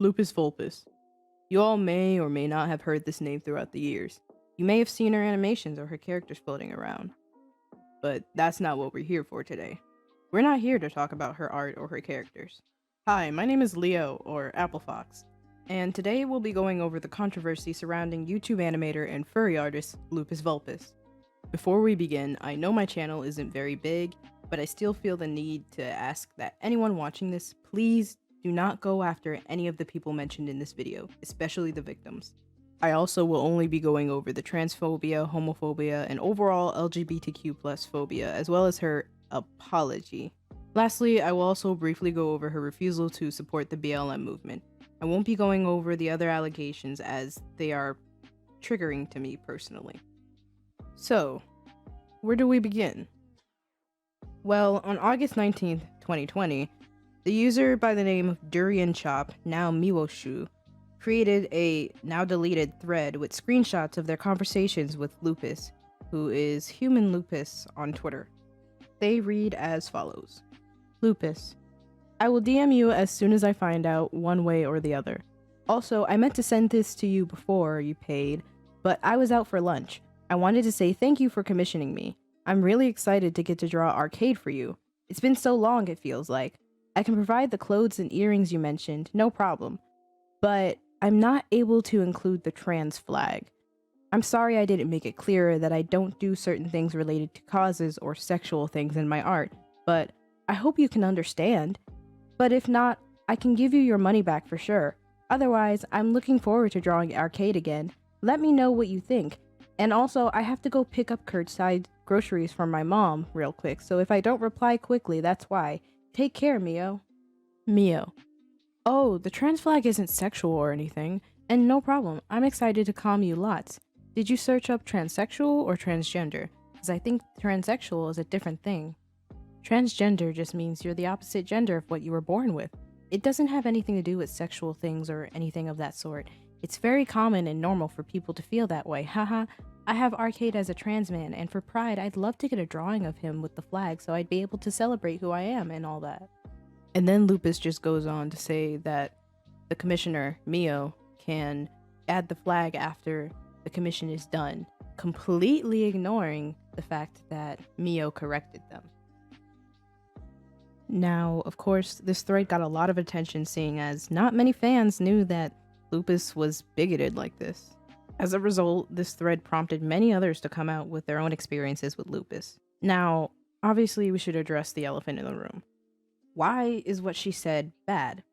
LupisVulpes. You all may or may not have heard this name throughout the years. You may have seen her animations or her characters floating around. But that's not what we're here for today. We're not here to talk about her art or her characters. Hi, my name is Leo, or Applefox, and today we'll be going over the controversy surrounding YouTube animator and furry artist LupisVulpes. Before we begin, I know my channel isn't very big, but I still feel the need to ask that anyone watching this please do not go after any of the people mentioned in this video, especially the victims. I also will only be going over the transphobia, homophobia, and overall LGBTQ+ phobia, as well as her apology. Lastly, I will also briefly go over her refusal to support the BLM movement. I won't be going over the other allegations as they are triggering to me personally. So, where do we begin? Well, on August 19th, 2020, the user by the name of Durian Chop, now Miwoshu, created a now deleted thread with screenshots of their conversations with Lupus, who is Human Lupus on Twitter. They read as follows. Lupus, I will DM you as soon as I find out one way or the other. Also, I meant to send this to you before you paid, but I was out for lunch. I wanted to say thank you for commissioning me. I'm really excited to get to draw Arcade for you. It's been so long, it feels like. I can provide the clothes and earrings you mentioned, no problem. But I'm not able to include the trans flag. I'm sorry I didn't make it clearer that I don't do certain things related to causes or sexual things in my art, but I hope you can understand. But if not, I can give you your money back for sure. Otherwise, I'm looking forward to drawing Arcade again. Let me know what you think. And also, I have to go pick up curbside groceries from my mom real quick, so if I don't reply quickly, that's why. Take care, Mio. Mio. Oh, the trans flag isn't sexual or anything, and no problem, I'm excited to calm you lots. Did you search up transsexual or transgender? Because I think transsexual is a different thing. Transgender just means you're the opposite gender of what you were born with. It doesn't have anything to do with sexual things or anything of that sort. It's very common and normal for people to feel that way, haha. I have Arcade as a trans man, and for Pride, I'd love to get a drawing of him with the flag so I'd be able to celebrate who I am and all that. And then Lupus just goes on to say that the commissioner, Mio, can add the flag after the commission is done, completely ignoring the fact that Mio corrected them. Now, of course, this thread got a lot of attention seeing as not many fans knew that Lupus was bigoted like this. As a result, this thread prompted many others to come out with their own experiences with Lupus. Now, obviously we should address the elephant in the room. Why is what she said bad?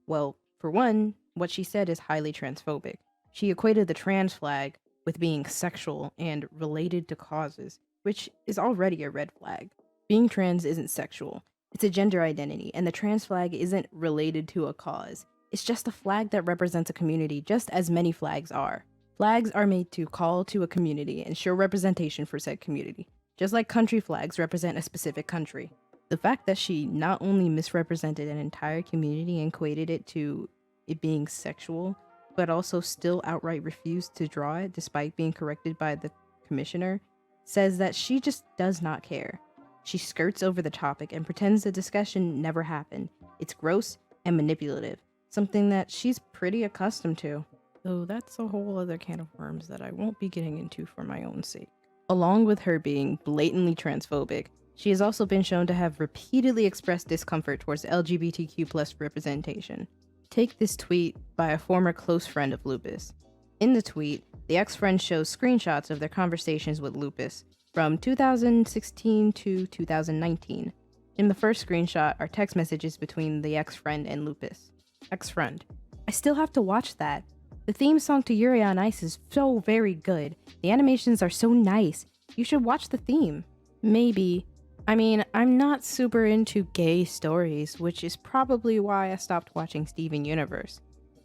Well, for one, what she said is highly transphobic. She equated the trans flag with being sexual and related to causes, which is already a red flag. Being trans isn't sexual. It's a gender identity, and the trans flag isn't related to a cause. It's just a flag that represents a community, just as many flags are. Flags are made to call to a community and show representation for said community, just like country flags represent a specific country. The fact that she not only misrepresented an entire community and equated it to it being sexual, but also still outright refused to draw it despite being corrected by the commissioner, says that she just does not care. She skirts over the topic and pretends the discussion never happened. It's gross and manipulative, something that she's pretty accustomed to. Though that's a whole other can of worms that I won't be getting into for my own sake. Along with her being blatantly transphobic, she has also been shown to have repeatedly expressed discomfort towards LGBTQ+ representation. Take this tweet by a former close friend of Lupus. In the tweet, the ex-friend shows screenshots of their conversations with Lupus from 2016 to 2019. In the first screenshot are text messages between the ex-friend and Lupus. Ex-friend: I still have to watch that. The theme song to Yuri on Ice is so very good. The animations are so nice. You should watch the theme. Maybe. I mean, I'm not super into gay stories, which is probably why I stopped watching Steven Universe.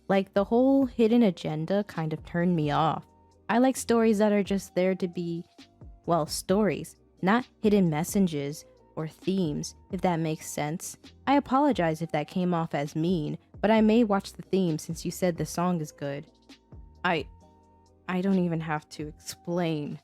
Like, the whole hidden agenda kind of turned me off. I like stories that are just there to be, well, stories, not hidden messages or themes, if that makes sense. I apologize if that came off as mean, but I may watch the theme since you said the song is good. I don't even have to explain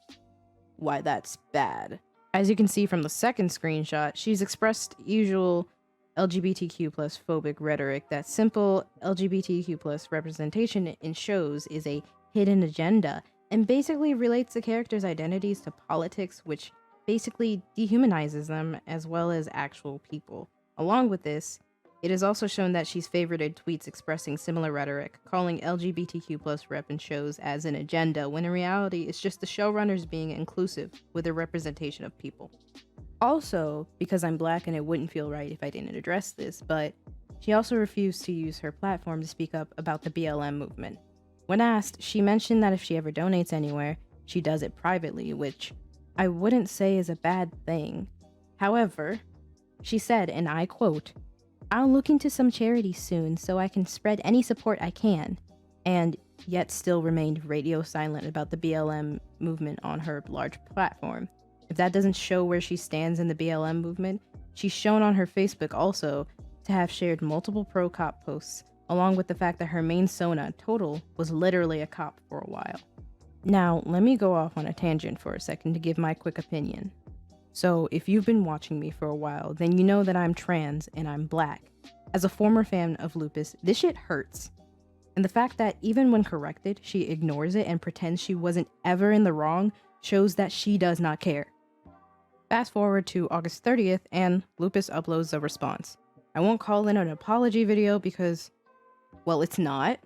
why that's bad. As you can see from the second screenshot, she's expressed usual LGBTQ plus phobic rhetoric that simple LGBTQ plus representation in shows is a hidden agenda and basically relates the characters' identities to politics, which basically dehumanizes them as well as actual people. Along with this, it is also shown that she's favorited tweets expressing similar rhetoric, calling LGBTQ plus rep in shows as an agenda, when in reality it's just the showrunners being inclusive with a representation of people. Also, because I'm black and it wouldn't feel right if I didn't address this, but she also refused to use her platform to speak up about the BLM movement. When asked, she mentioned that if she ever donates anywhere, she does it privately, which I wouldn't say is a bad thing. However, she said, and I quote, "I'll look into some charities soon so I can spread any support I can," and yet still remained radio silent about the BLM movement on her large platform. If that doesn't show where she stands in the BLM movement, she's shown on her Facebook also to have shared multiple pro-cop posts, along with the fact that her main persona, Total, was literally a cop for a while. Now, let me go off on a tangent for a second to give my quick opinion. So, if you've been watching me for a while, then you know that I'm trans and I'm black. As a former fan of Lupus, this shit hurts. And the fact that even when corrected, she ignores it and pretends she wasn't ever in the wrong shows that she does not care. Fast forward to August 30th and Lupus uploads a response. I won't call it an apology video because, well, it's not.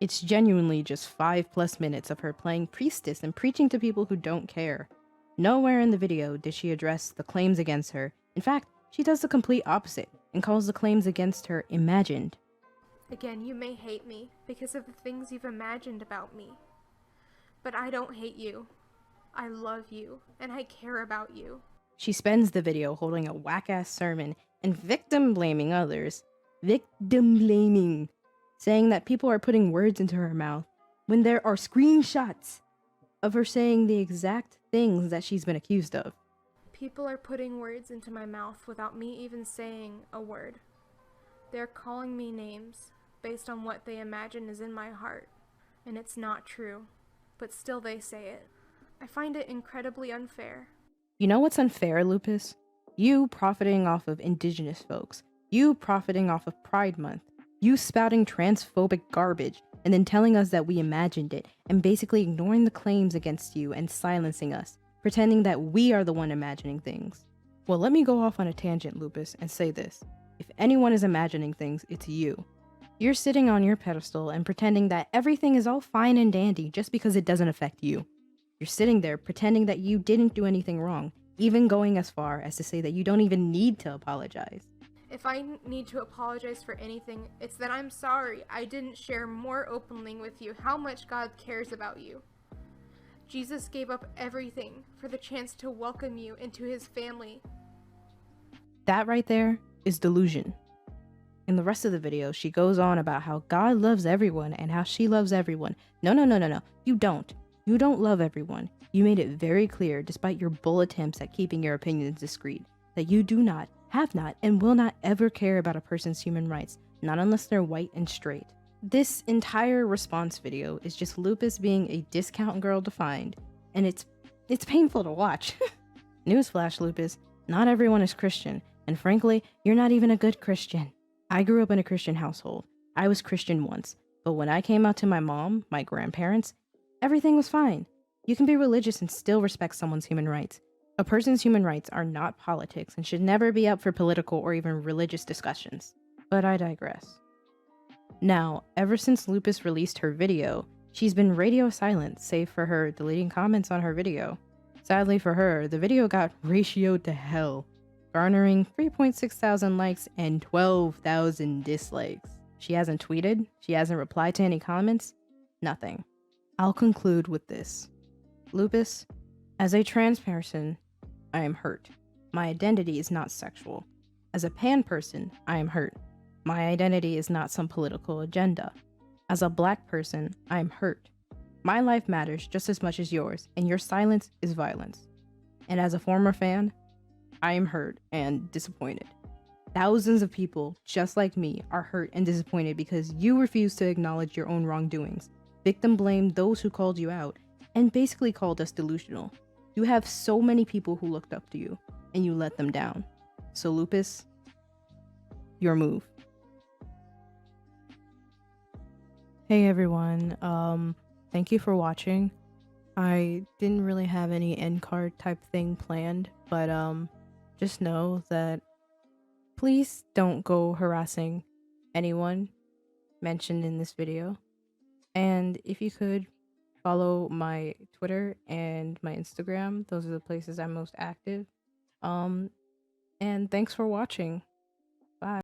It's genuinely just 5+ minutes of her playing priestess and preaching to people who don't care. Nowhere in the video did she address the claims against her. In fact, she does the complete opposite and calls the claims against her imagined. Again, you may hate me because of the things you've imagined about me. But I don't hate you. I love you, and I care about you. She spends the video holding a whack-ass sermon and victim-blaming others. Victim-blaming. Saying that people are putting words into her mouth when there are screenshots of her saying the exact things that she's been accused of. People are putting words into my mouth without me even saying a word. They're calling me names based on what they imagine is in my heart, and it's not true, but still they say it. I find it incredibly unfair. You know what's unfair, Lupus? You profiting off of indigenous folks. You profiting off of Pride Month. You spouting transphobic garbage and then telling us that we imagined it and basically ignoring the claims against you and silencing us, pretending that we are the one imagining things. Well, let me go off on a tangent, Lupus, and say this. If anyone is imagining things, it's you. You're sitting on your pedestal and pretending that everything is all fine and dandy just because it doesn't affect you. You're sitting there pretending that you didn't do anything wrong, even going as far as to say that you don't even need to apologize. If I need to apologize for anything, it's that I'm sorry I didn't share more openly with you how much God cares about you. Jesus gave up everything for the chance to welcome you into his family. That right there is delusion. In the rest of the video, she goes on about how God loves everyone and how she loves everyone. No. You don't. You don't love everyone. You made it very clear, despite your bull attempts at keeping your opinions discreet, that you do not, have not, and will not ever care about a person's human rights, not unless they're white and straight. This entire response video is just Lupus being a discount girl defined, and it's painful to watch. Newsflash, Lupus, not everyone is Christian, and frankly, you're not even a good Christian. I grew up in a Christian household. I was Christian once, but when I came out to my mom, my grandparents, everything was fine. You can be religious and still respect someone's human rights. A person's human rights are not politics and should never be up for political or even religious discussions. But I digress. Now, ever since Lupus released her video, she's been radio silent, save for her deleting comments on her video. Sadly for her, the video got ratioed to hell, garnering 3.6 thousand likes and 12,000 dislikes. She hasn't tweeted, she hasn't replied to any comments, nothing. I'll conclude with this. Lupus, as a trans person, I am hurt. My identity is not sexual. As a pan person, I am hurt. My identity is not some political agenda. As a black person, I am hurt. My life matters just as much as yours, and your silence is violence. And as a former fan, I am hurt and disappointed. Thousands of people, just like me, are hurt and disappointed because you refuse to acknowledge your own wrongdoings, victim blame those who called you out, and basically called us delusional. You have so many people who looked up to you, and you let them down. So Lupus, your move. Hey everyone, thank you for watching. I didn't really have any end card type thing planned, but just know that please don't go harassing anyone mentioned in this video. And if you could follow my Twitter and my Instagram, those are the places I'm most active. And thanks for watching.